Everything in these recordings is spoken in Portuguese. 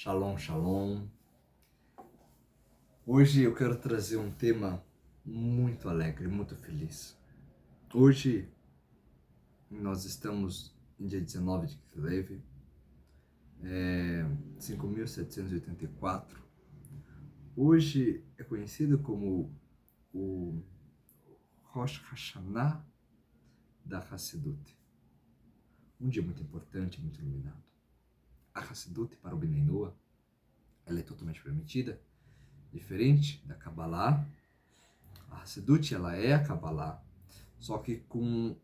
Shalom, shalom. Hoje eu quero trazer um tema muito alegre, muito feliz. Hoje nós estamos no dia 19 de Kislev, 5.784. Hoje é conhecido como o Rosh Hashanah da Hassidut. Um dia muito importante, muito iluminado. A Hassidut, para o Bnei Noah, ela é totalmente permitida, diferente da Kabbalah. A Hassidut, ela é a Kabbalah, só que com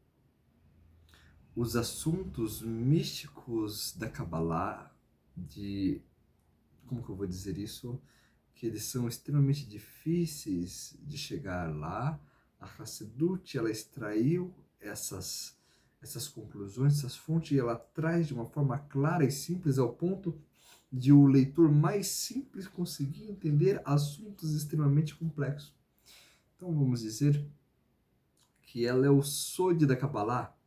os assuntos místicos da Kabbalah, como que eu vou dizer isso? Que eles são extremamente difíceis de chegar lá. A Hassidut, ela extraiu essas conclusões, essas fontes, e ela traz de uma forma clara e simples ao ponto de o leitor mais simples conseguir entender assuntos extremamente complexos. Então vamos dizer que ela é o sode da Kabbalah,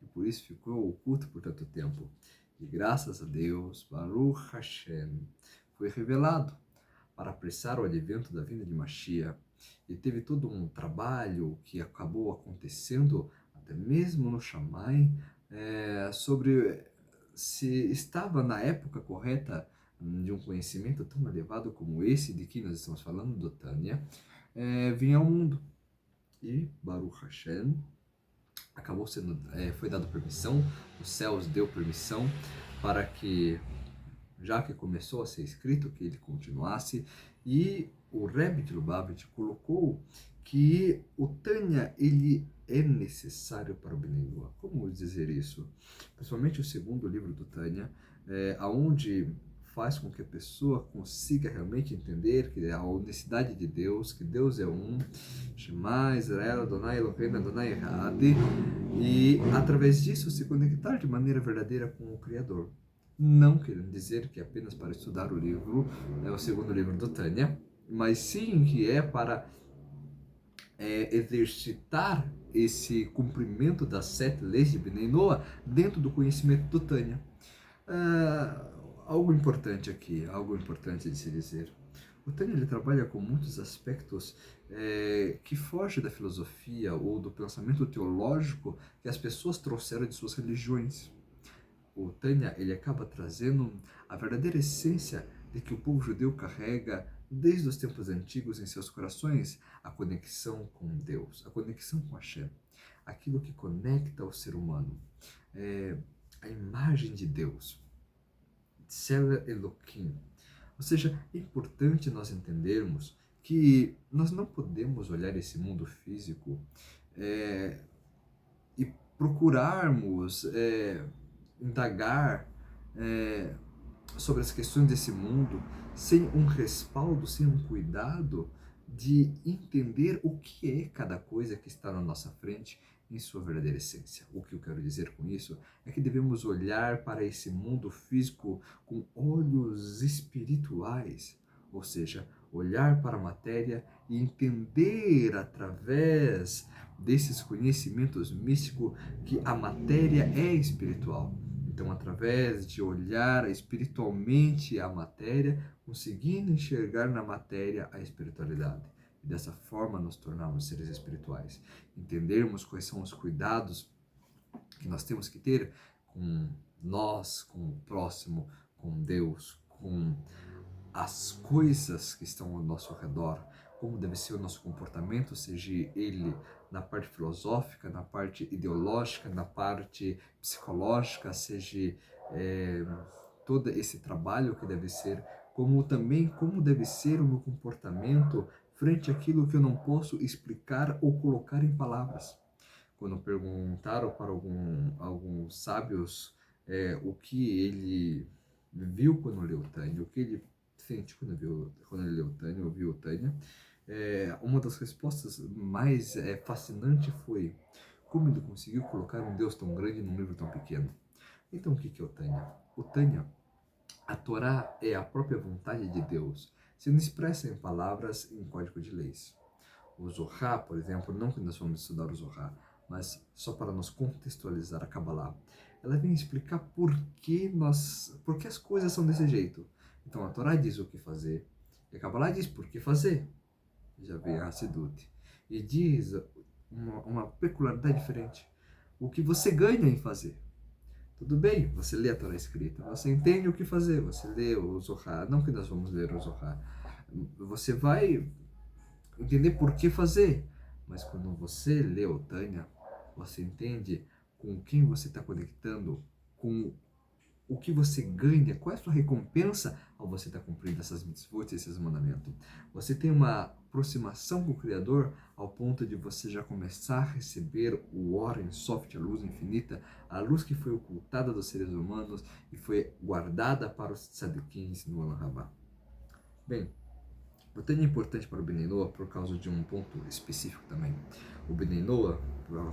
e por isso ficou oculto por tanto tempo. E graças a Deus, Baruch Hashem, foi revelado para apressar o advento da vinda de Mashiach. E teve todo um trabalho que acabou acontecendo, até mesmo no Shammai, sobre se estava na época correta de um conhecimento tão elevado como esse de que nós estamos falando, do Tânia, vinha ao mundo. E Baruch Hashem, acabou sendo, foi dado permissão, os céus deu permissão para que, já que começou a ser escrito, que ele continuasse. E o Rebbe de Lubavitch colocou que o Tânia, ele é necessário para o Bnei Noah. Como dizer isso? Principalmente o segundo livro do Tânia, aonde faz com que a pessoa consiga realmente entender que a unicidade de Deus, que Deus é um, Shema Israel, Adonai Eloheinu, Adonai Echad, e através disso se conectar de maneira verdadeira com o Criador. Não querendo dizer que é apenas para estudar o livro, o segundo livro do Tânia, mas sim que é para exercitar esse cumprimento das 7 leis de Bnei Noah dentro do conhecimento do Tânia. Algo importante aqui, algo importante de se dizer. O Tânia, ele trabalha com muitos aspectos que fogem da filosofia ou do pensamento teológico que as pessoas trouxeram de suas religiões. O Tânia, ele acaba trazendo a verdadeira essência de que o povo judeu carrega desde os tempos antigos em seus corações, a conexão com Deus, a conexão com Hashem, aquilo que conecta o ser humano, a imagem de Deus, Tselem Elohim. Ou seja, é importante nós entendermos que nós não podemos olhar esse mundo físico e procurarmos indagar sobre as questões desse mundo sem um respaldo, sem um cuidado de entender o que é cada coisa que está na nossa frente em sua verdadeira essência. O que eu quero dizer com isso é que devemos olhar para esse mundo físico com olhos espirituais, ou seja, olhar para a matéria e entender através desses conhecimentos místicos que a matéria é espiritual. Então, através de olhar espiritualmente a matéria, conseguindo enxergar na matéria a espiritualidade. E dessa forma nos tornarmos seres espirituais. Entendermos quais são os cuidados que nós temos que ter com nós, com o próximo, com Deus, com as coisas que estão ao nosso redor, como deve ser o nosso comportamento, seja ele na parte filosófica, na parte ideológica, na parte psicológica, seja todo esse trabalho que deve ser, como também como deve ser o meu comportamento frente àquilo que eu não posso explicar ou colocar em palavras. Quando perguntaram para alguns sábios o que ele viu quando leu Tânia, o que ele sente quando ele leu Tânia, ouviu Tânia, uma das respostas mais fascinantes foi como ele conseguiu colocar um Deus tão grande num livro tão pequeno. Então o que é o Tânia? O Tânia, a Torá é a própria vontade de Deus, sendo expressa em palavras em código de leis. O Zohar, por exemplo, não que nós vamos estudar o Zohar, mas só para nos contextualizar a Kabbalah, ela vem explicar por que as coisas são desse jeito. Então a Torá diz o que fazer, e a Kabbalah diz por que fazer. Já vem a Hassidut. E diz uma peculiaridade diferente. O que você ganha em fazer. Tudo bem, você lê a Torá escrita, você entende o que fazer, você lê o Zohar, não que nós vamos ler o Zohar, você vai entender por que fazer, mas quando você lê o Tânia, você entende com quem você está conectando, com o que você ganha, qual é a sua recompensa ao você estar cumprindo essas mitzvot, esses mandamentos. Você tem uma aproximação com o Criador ao ponto de você já começar a receber o Oren Soft, a luz infinita, a luz que foi ocultada dos seres humanos e foi guardada para os tzadikins no Olam Rabá. Bem, o Tânia é importante para o Bnei Noah por causa de um ponto específico também. O Bnei Noah,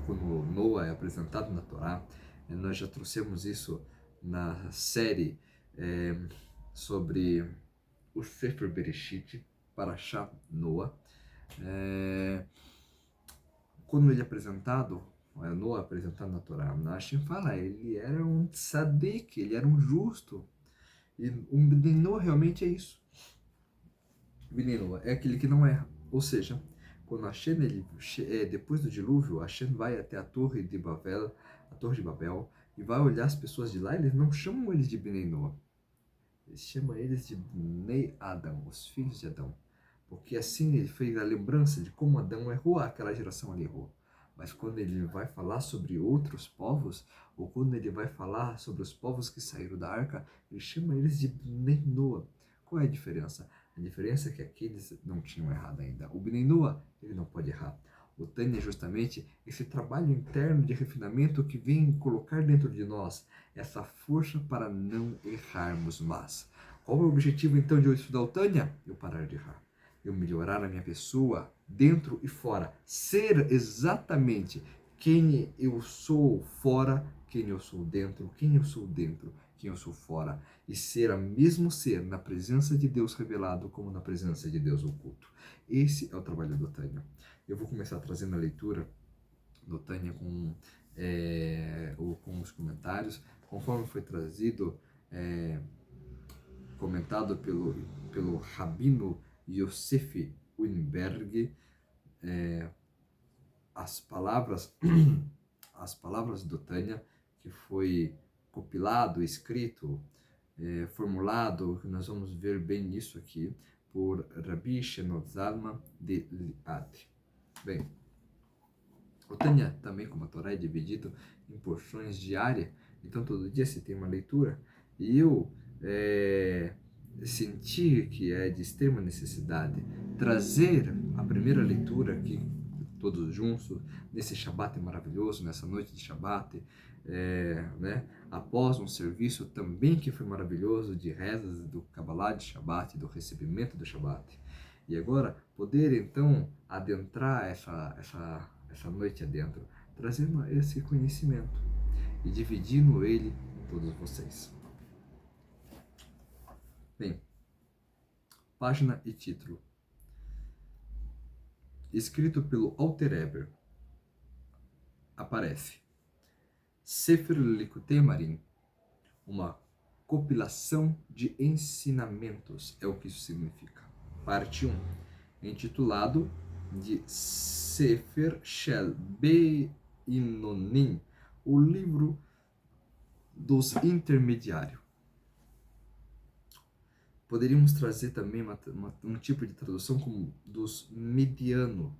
quando Noah é apresentado na Torá, nós já trouxemos isso na série sobre o Sefer Bereshit, Parashat Noah. Quando ele é apresentado, Noah apresentado na Torá, Hashem fala, ele era um tzadik, ele era um justo. E um Bnei Noah realmente é isso. Bnei Noah é aquele que não erra. Ou seja, quando Hashem, depois do dilúvio, Hashem vai até a Torre de Babel, e vai olhar as pessoas de lá, eles não chamam eles de Bnei Noah. Eles chamam eles de Bnei Adam, os filhos de Adão. Porque assim ele fez a lembrança de como Adão errou, aquela geração ali errou. Mas quando ele vai falar sobre outros povos, ou quando ele vai falar sobre os povos que saíram da arca, ele chama eles de Bnei Noah. Qual é a diferença? A diferença é que aqueles não tinham errado ainda. O Bnei Noah, ele não pode errar. O Tânia é justamente esse trabalho interno de refinamento que vem colocar dentro de nós essa força para não errarmos mais. Qual é o objetivo então de eu estudar o Tânia? Eu parar de errar. Eu melhorar a minha pessoa dentro e fora. Ser exatamente quem eu sou fora, quem eu sou dentro, quem eu sou dentro, quem eu sou fora. E ser o mesmo ser na presença de Deus revelado como na presença de Deus oculto. Esse é o trabalho do Tânia. Eu vou começar trazendo a leitura do Tânia com os comentários, conforme foi trazido, comentado pelo Rabino Yosef Weinberg, as palavras do Tânia, que foi compilado, escrito, formulado, que nós vamos ver bem isso aqui, por Rabbi Shenot Zalman de Liad. Bem, o Tânia também, como a Torá, é dividido em porções diárias, então todo dia se tem uma leitura, e eu senti que é de extrema necessidade trazer a primeira leitura aqui, todos juntos, nesse Shabat maravilhoso, nessa noite de Shabat, após um serviço também que foi maravilhoso de rezas do Kabbalah de Shabat, do recebimento do Shabat. E agora, poder então adentrar essa noite adentro, trazendo esse conhecimento e dividindo ele com todos vocês. Bem, página e título. Escrito pelo Alter Eber, aparece Sefer Likutei Amarim, uma compilação de ensinamentos, é o que isso significa. Parte 1, intitulado de Sefer Shel Beinonim, o livro dos intermediários. Poderíamos trazer também um tipo de tradução como dos medianos,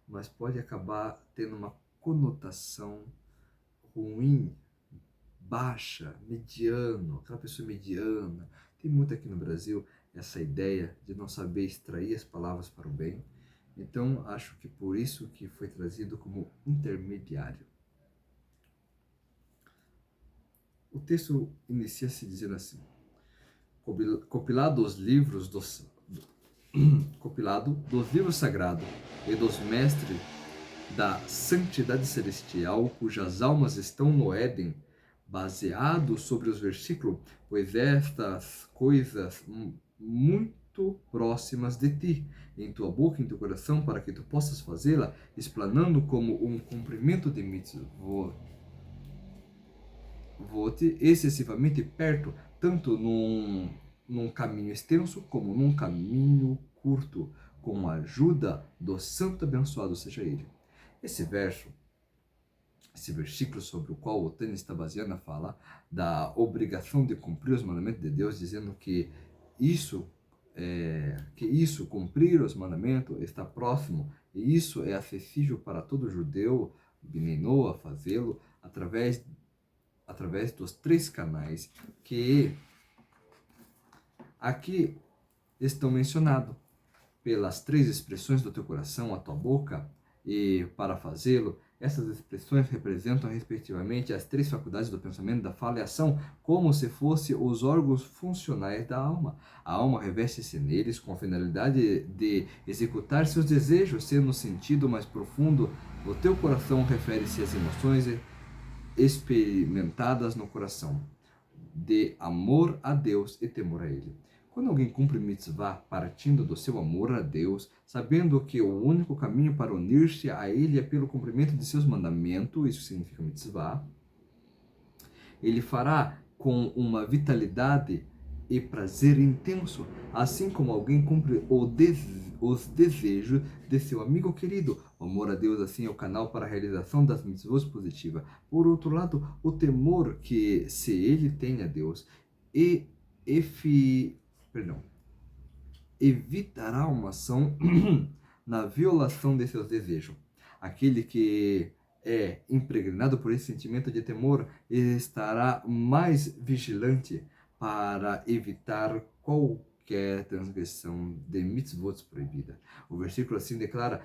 mas pode acabar tendo uma conotação ruim, baixa, mediano, aquela pessoa mediana. Tem muito aqui no Brasil essa ideia de não saber extrair as palavras para o bem. Então, acho que por isso que foi trazido como intermediário. O texto inicia-se dizendo assim: compilado dos livros sagrados e dos mestres da santidade celestial, cujas almas estão no Éden, baseado sobre os versículos, pois estas coisas muito próximas de ti, em tua boca e em teu coração, para que tu possas fazê-la, explanando como um cumprimento de mitzvot, excessivamente perto, tanto num caminho extenso como num caminho curto, com a ajuda do Santo abençoado seja Ele. Esse versículo sobre o qual o Tânia está baseando fala da obrigação de cumprir os mandamentos de Deus, dizendo que isso, cumprir os mandamentos, está próximo, e isso é acessível para todo judeu, Bnei a fazê-lo através dos 3 canais que aqui estão mencionados, pelas 3 expressões do teu coração, a tua boca, e para fazê-lo, essas expressões representam respectivamente as 3 faculdades do pensamento, da fala e ação, como se fossem os órgãos funcionais da alma. A alma reveste-se neles com a finalidade de executar seus desejos, sendo no sentido mais profundo. O teu coração refere-se às emoções experimentadas no coração, de amor a Deus e temor a Ele. Quando alguém cumpre mitzvah partindo do seu amor a Deus, sabendo que o único caminho para unir-se a Ele é pelo cumprimento de seus mandamentos, isso significa mitzvah, ele fará com uma vitalidade e prazer intenso, assim como alguém cumpre os desejos de seu amigo querido. O amor a Deus, assim, é o canal para a realização das mitzvot positivas. Por outro lado, o temor que se ele tem a Deus evitará uma ação na violação de seus desejos. Aquele que é impregnado por esse sentimento de temor estará mais vigilante para evitar qualquer transgressão de mitzvot proibida. O versículo assim declara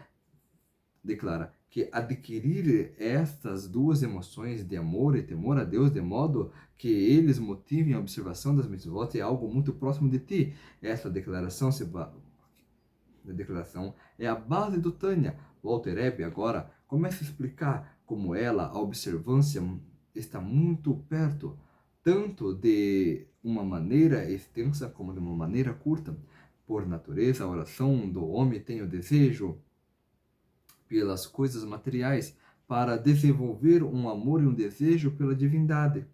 que adquirir estas 2 emoções de amor e temor a Deus, de modo que eles motivem a observação das mitzvot, é algo muito próximo de ti. Essa declaração é a base do Tânia. O Alter Rebbe agora começa a explicar como a observância está muito perto, tanto de uma maneira extensa como de uma maneira curta. Por natureza, a oração do homem tem o desejo pelas coisas materiais para desenvolver um amor e um desejo pela divindade.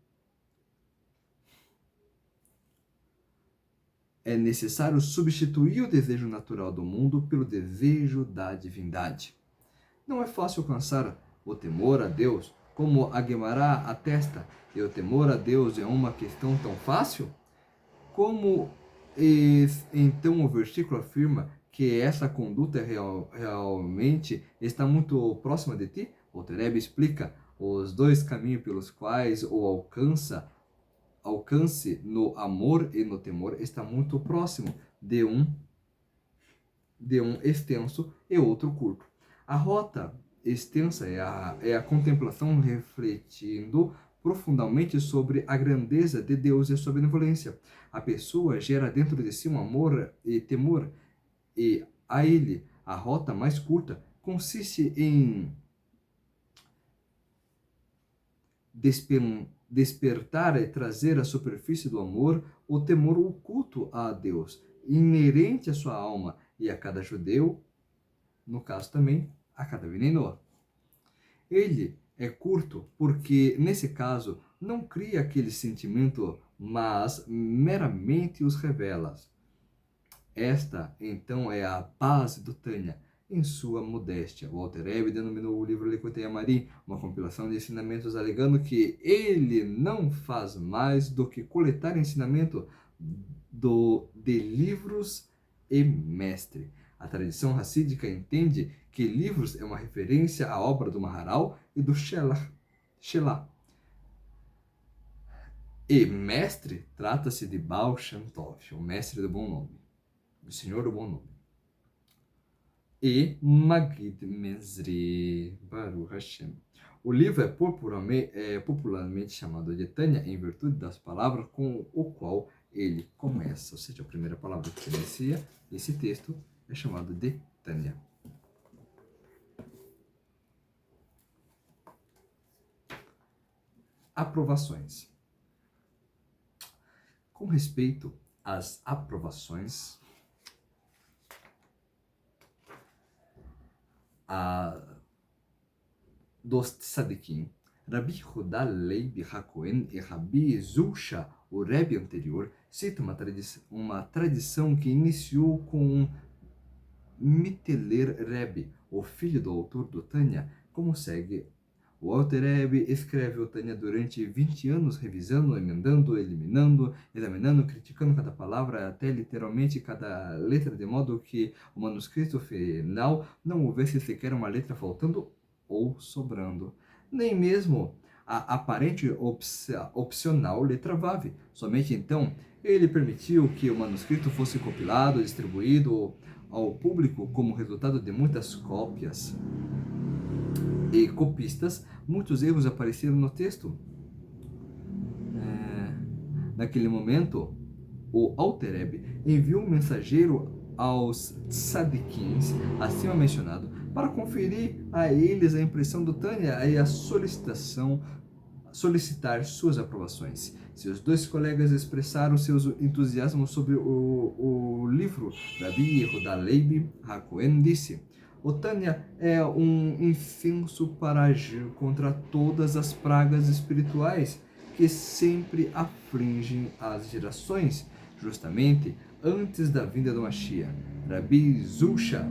É necessário substituir o desejo natural do mundo pelo desejo da divindade. Não é fácil alcançar o temor a Deus, como a Guemará atesta, e o temor a Deus é uma questão tão fácil? Como então o versículo afirma que essa conduta realmente está muito próxima de ti? O Terebe explica os 2 caminhos pelos quais o alcance no amor e no temor está muito próximo de um extenso e outro curto. A rota extensa é a contemplação refletindo profundamente sobre a grandeza de Deus e sua benevolência. A pessoa gera dentro de si um amor e temor, e a ele a rota mais curta consiste em despertar e trazer à superfície do amor o temor oculto a Deus, inerente à sua alma e a cada judeu, no caso também a cada Bnei Noach. Ele é curto porque, nesse caso, não cria aquele sentimento, mas meramente os revela. Esta, então, é a base do Tânia, em sua modéstia. O Alter Rebbe denominou o livro Likutei Amarim uma compilação de ensinamentos, alegando que ele não faz mais do que coletar ensinamento de livros e mestre. A tradição racídica entende que livros é uma referência à obra do Maharal e do Shelah. E mestre trata-se de Baal Shem Tov, o mestre do bom nome, o senhor do bom nome. E Magid Mesri, Baruch Hashem. O livro é popularmente chamado de Tânia em virtude das palavras com o qual ele começa. Ou seja, a primeira palavra que inicia esse texto é chamado de Tânia. Aprovações. Com respeito às aprovações, dos tzadikim, Rabi Hudá Leib HaKohen e Rabi Zulsha, o Rebbe anterior, cita uma tradição que iniciou com Mitteler Rebbe, o filho do autor do Tânia, como segue. O Alter Rebbe escreve o Tânia durante 20 anos, revisando, emendando, eliminando, examinando, criticando cada palavra, até literalmente cada letra, de modo que o manuscrito final não houvesse sequer uma letra faltando ou sobrando. Nem mesmo a aparente opcional letra Vav. Somente então ele permitiu que o manuscrito fosse compilado, distribuído ao público como resultado de muitas cópias e copistas. Muitos erros apareceram no texto. Naquele momento, o Alter Rebbe enviou um mensageiro aos tzadikins, acima mencionado, para conferir a eles a impressão do Tânia e a solicitar suas aprovações. Seus dois colegas expressaram seus entusiasmos sobre o livro. Rabbi Yehuda Leib HaKohen disse: o Tânia é um incenso para agir contra todas as pragas espirituais que sempre afligem as gerações, justamente antes da vinda do Mashiach. Rabbi Zulsha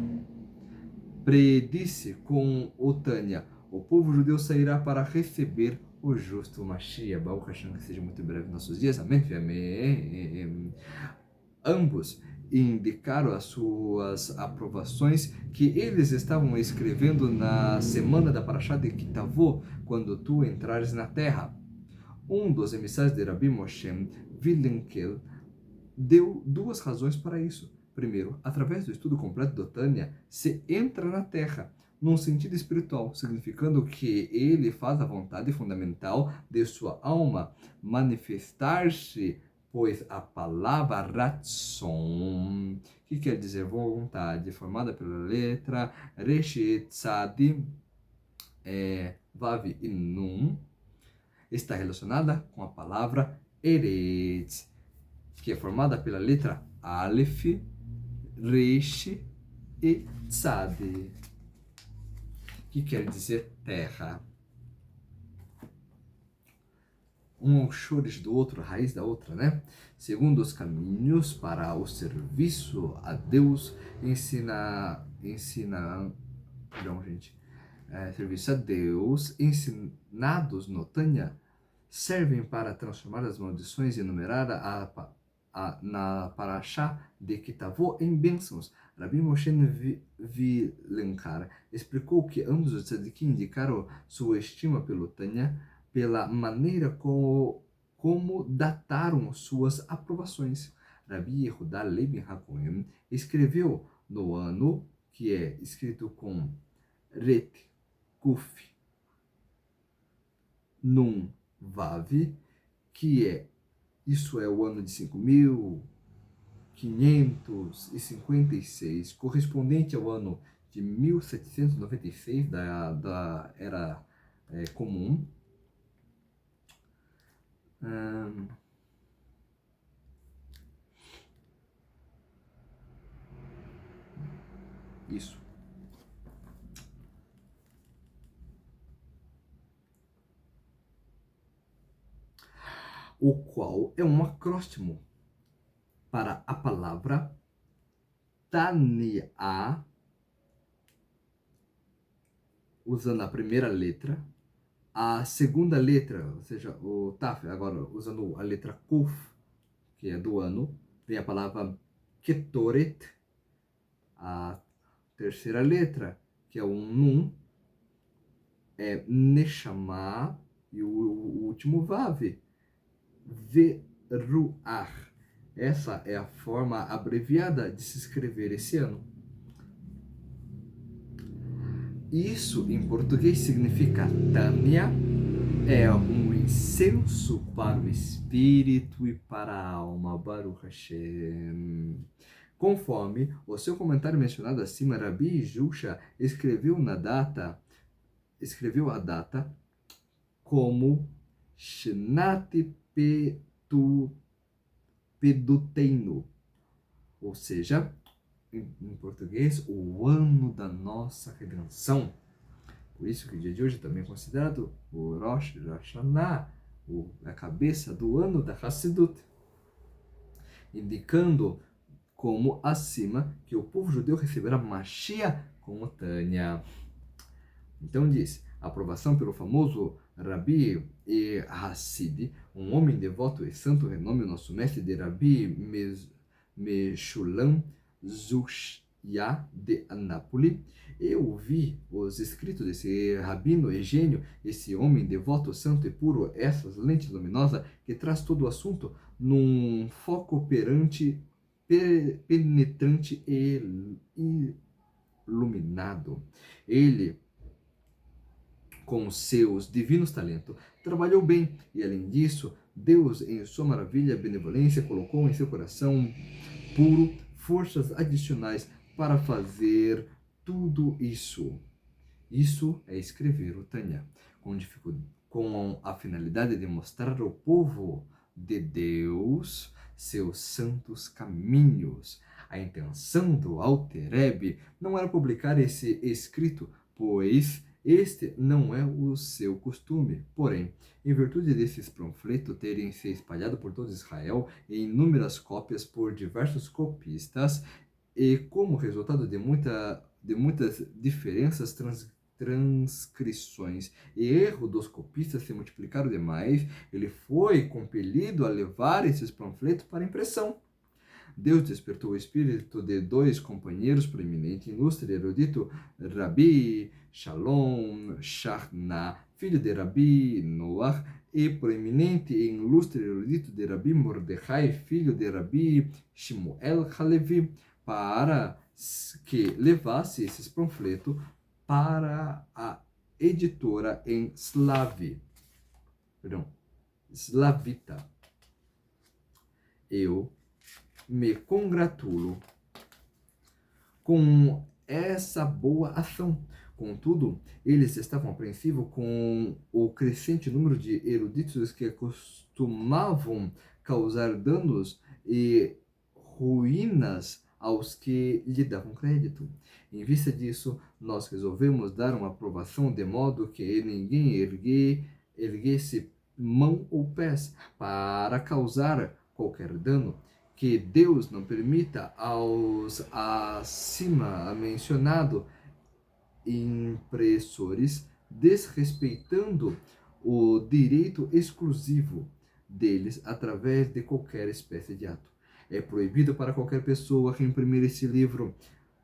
predisse com o Tânia: o povo judeu sairá para receber o justo Mashiach. Baruch Hashem, que seja muito breve em nossos dias. Amém. Amém. Ambos indicaram as suas aprovações que eles estavam escrevendo na semana da Parashá de Kitavô, quando tu entrares na terra. Um dos emissários de Rabbi Moshe Vilenkel deu duas razões para isso. Primeiro, através do estudo completo do Tânia, se entra na terra, num sentido espiritual, significando que ele faz a vontade fundamental de sua alma manifestar-se, pois a palavra Ratzon, que quer dizer vontade, formada pela letra Resh, Tzad, Vav e Nun, está relacionada com a palavra Eretz, que é formada pela letra Aleph, Resh e Tzad, que quer dizer terra. Um aos chores do outro, a raiz da outra, né? Segundo os caminhos para o serviço a Deus, serviço a Deus, ensinados no Tânia, servem para transformar as maldições enumeradas na Parashá de Kitavô em bênçãos. Rabbi Moshe Vilenkar explicou que ambos os tzadikim indicaram sua estima pelo Tânia pela maneira como dataram suas aprovações. Rabbi Yehuda Leib HaKohen escreveu no ano que é escrito com Ret, Kuf, Nun, Vav, isso é o ano de 5.556, correspondente ao ano de 1796 da Era Comum. Isso. O qual é um acróstimo para a palavra Tania, usando a primeira letra, a segunda letra, ou seja, o Taf, agora usando a letra Kuf, que é do ano, vem a palavra Ketoret, a terceira letra, que é o Nun, é Neshama, e o último Vav, Veruach. Essa é a forma abreviada de se escrever esse ano. Isso em português significa Tânia, é um incenso para o espírito e para a alma. Baruch Hashem. Conforme o seu comentário mencionado acima, Rabbi Zulsha escreveu a data como Shnat Peduteinu, ou seja, em português, o ano da nossa redenção. Por isso que o dia de hoje é também considerado o Rosh Hashanah, a cabeça do ano da Hassidut. indicando como acima que o povo judeu receberá Mashiach como Tânia. Então diz, aprovação pelo famoso Rabi e Hassidi, um homem devoto e santo renome, nosso mestre de Rabi Meshulam Zushya de Anápolis. Eu vi os escritos desse rabino e gênio, esse homem devoto, santo e puro, essas lentes luminosas que traz todo o assunto num foco penetrante e iluminado. Ele, com seus divinos talentos, trabalhou bem e, além disso, Deus, em sua maravilha e benevolência, colocou em seu coração puro forças adicionais para fazer tudo isso. Isso é escrever o Tânia, com a finalidade de mostrar ao povo de Deus seus santos caminhos. A intenção do Alter Rebbe não era publicar esse escrito, pois este não é o seu costume. Porém, em virtude desses panfletos terem se espalhado por todo Israel em inúmeras cópias por diversos copistas, e como resultado de muitas diferenças transcrições e erro dos copistas se multiplicaram demais, ele foi compelido a levar esses panfletos para impressão. Deus despertou o espírito de dois companheiros proeminentes, ilustre erudito Rabi Shalom Shachna, filho de Rabi Noach, e proeminente e ilustre erudito de Rabi Mordechai, filho de Rabi Shmuel Halevi, para que levasse esses panfletos para a editora em Slavita. Eu me congratulo com essa boa ação. Contudo, eles estavam apreensivos com o crescente número de eruditos que costumavam causar danos e ruínas aos que lhe davam crédito. Em vista disso, nós resolvemos dar uma aprovação de modo que ninguém erguesse mão ou pés para causar qualquer dano, que Deus não permita aos acima mencionados impressores, desrespeitando o direito exclusivo deles através de qualquer espécie de ato. É proibido para qualquer pessoa reimprimir esse livro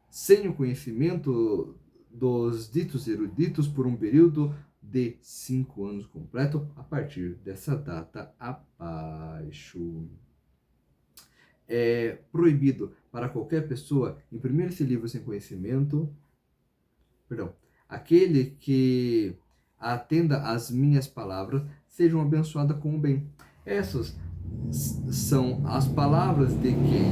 sem o conhecimento dos ditos eruditos por um período de 5 anos completo a partir dessa data abaixo. É proibido para qualquer pessoa imprimir esse livro sem conhecimento. Aquele que atenda às minhas palavras sejam abençoadas com o bem. Essas são as palavras de quem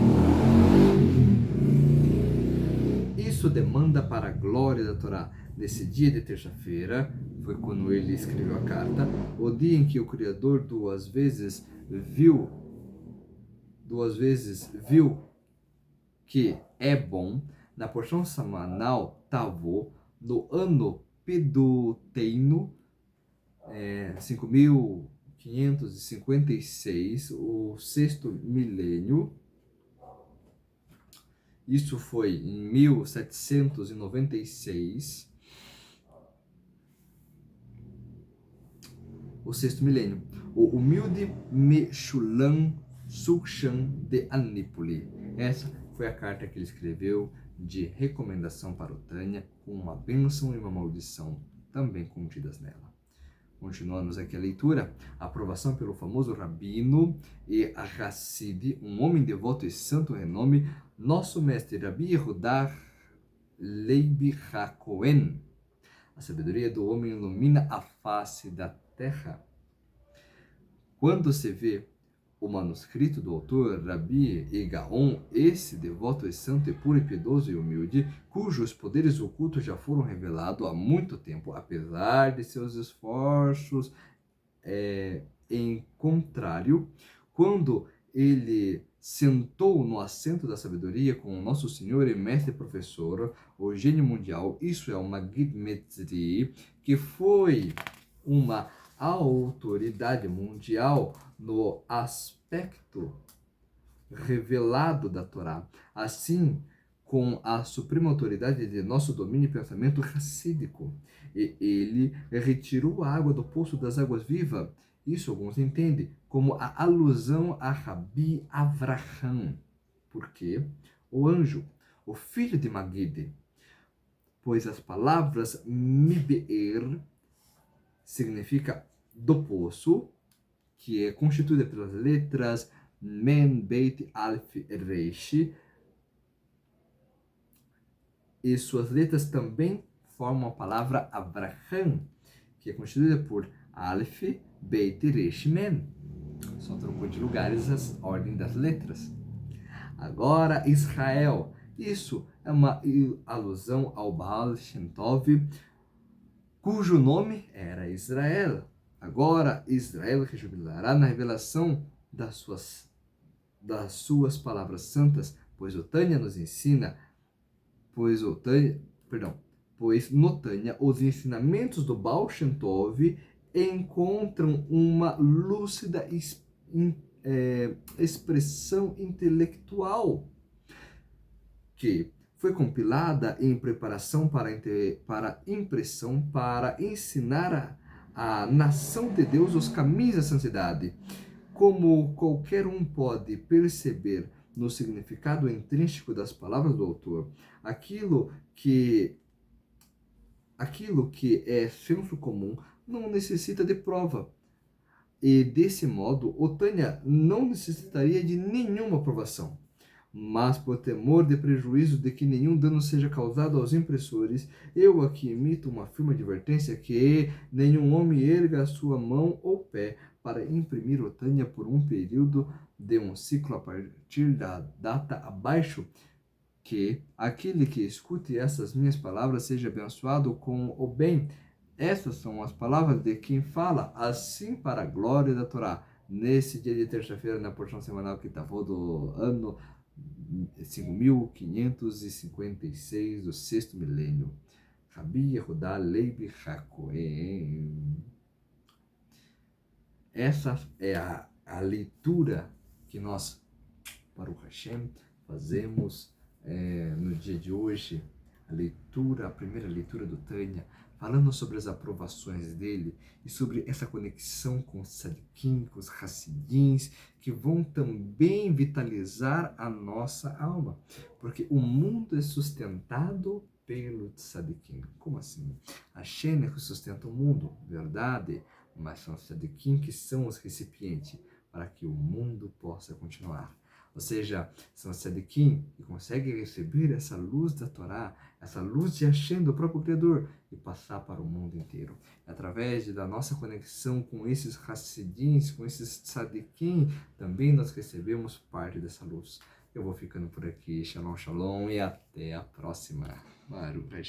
isso demanda para a glória da Torá. Nesse dia de terça-feira, foi quando ele escreveu a carta, o dia em que o Criador duas vezes viu que é bom, na porção semanal Tavô, no ano Peduteino, 5.556, o sexto milênio. Isso foi em 1796, o sexto milênio. O humilde Meshulam Sukshan de Anípolis. Essa foi a carta que ele escreveu de recomendação para o Tânia, com uma bênção e uma maldição também contidas nela. Continuamos aqui a leitura. A aprovação pelo famoso Rabino e Hassidi, um homem devoto e santo renome, nosso mestre Rabi Yehudah Leib HaKohen. A sabedoria do homem ilumina a face da terra. Quando se vê o manuscrito do autor Rabi e Gaon, esse devoto e santo e puro e piedoso e humilde, cujos poderes ocultos já foram revelados há muito tempo, apesar de seus esforços em contrário, quando ele sentou no assento da sabedoria com o nosso Senhor e Mestre Professor, o gênio mundial, isso é o Magid Metzri, que foi uma autoridade mundial no aspecto revelado da Torá. Assim, com a suprema autoridade de nosso domínio e pensamento racídico. E ele retirou a água do poço das águas vivas. Isso alguns entendem como a alusão a Rabi Avraham. Porque o anjo, o filho de Magide, pois as palavras Mibeer significa do poço, que é constituída pelas letras Men, Beit, Alf, Reish, e suas letras também formam a palavra Avraham, que é constituída por Aleph, Beit, Resh, Men. Só trocou de lugares a ordem das letras. Agora, Israel. Isso é uma alusão ao Baal Shem Tov, cujo nome era Israel. Agora, Israel rejubilará na revelação das suas palavras santas, pois o Tânia nos ensina, pois no Tânia os ensinamentos do Baal Shem Tov encontram uma lúcida expressão intelectual que foi compilada em preparação para impressão, para ensinar a nação de Deus os caminhos da santidade. Como qualquer um pode perceber no significado intrínseco das palavras do autor, aquilo que é senso comum não necessita de prova. E desse modo, o Tânia não necessitaria de nenhuma aprovação. Mas por temor de prejuízo de que nenhum dano seja causado aos impressores, eu aqui emito uma firme advertência que nenhum homem erga a sua mão ou pé para imprimir o Tânia por um período de um ciclo a partir da data abaixo, que aquele que escute essas minhas palavras seja abençoado com o bem. Essas são as palavras de quem fala assim para a glória da Torá. Nesse dia de terça-feira, na porção semanal que estava do ano 5.556 do sexto milênio. Rabi Yehudá Leib HaKohen. Essa é a leitura que nós, Baruch Hashem, fazemos no dia de hoje. A primeira leitura do Tânia, falando sobre as aprovações dele e sobre essa conexão com os tzadikim, com os hassidins, que vão também vitalizar a nossa alma. Porque o mundo é sustentado pelo tzadikim. Como assim? Hashem é que sustenta o mundo, verdade, mas são os tzadikim que são os recipientes para que o mundo possa continuar. Ou seja, são os tzadikim que conseguem receber essa luz da Torá, essa luz de Hashem, do próprio Criador, e passar para o mundo inteiro. Através da nossa conexão com esses hassidins, com esses tzadikim, também nós recebemos parte dessa luz. Eu vou ficando por aqui. Shalom, shalom, e até a próxima. Baruch Hashem.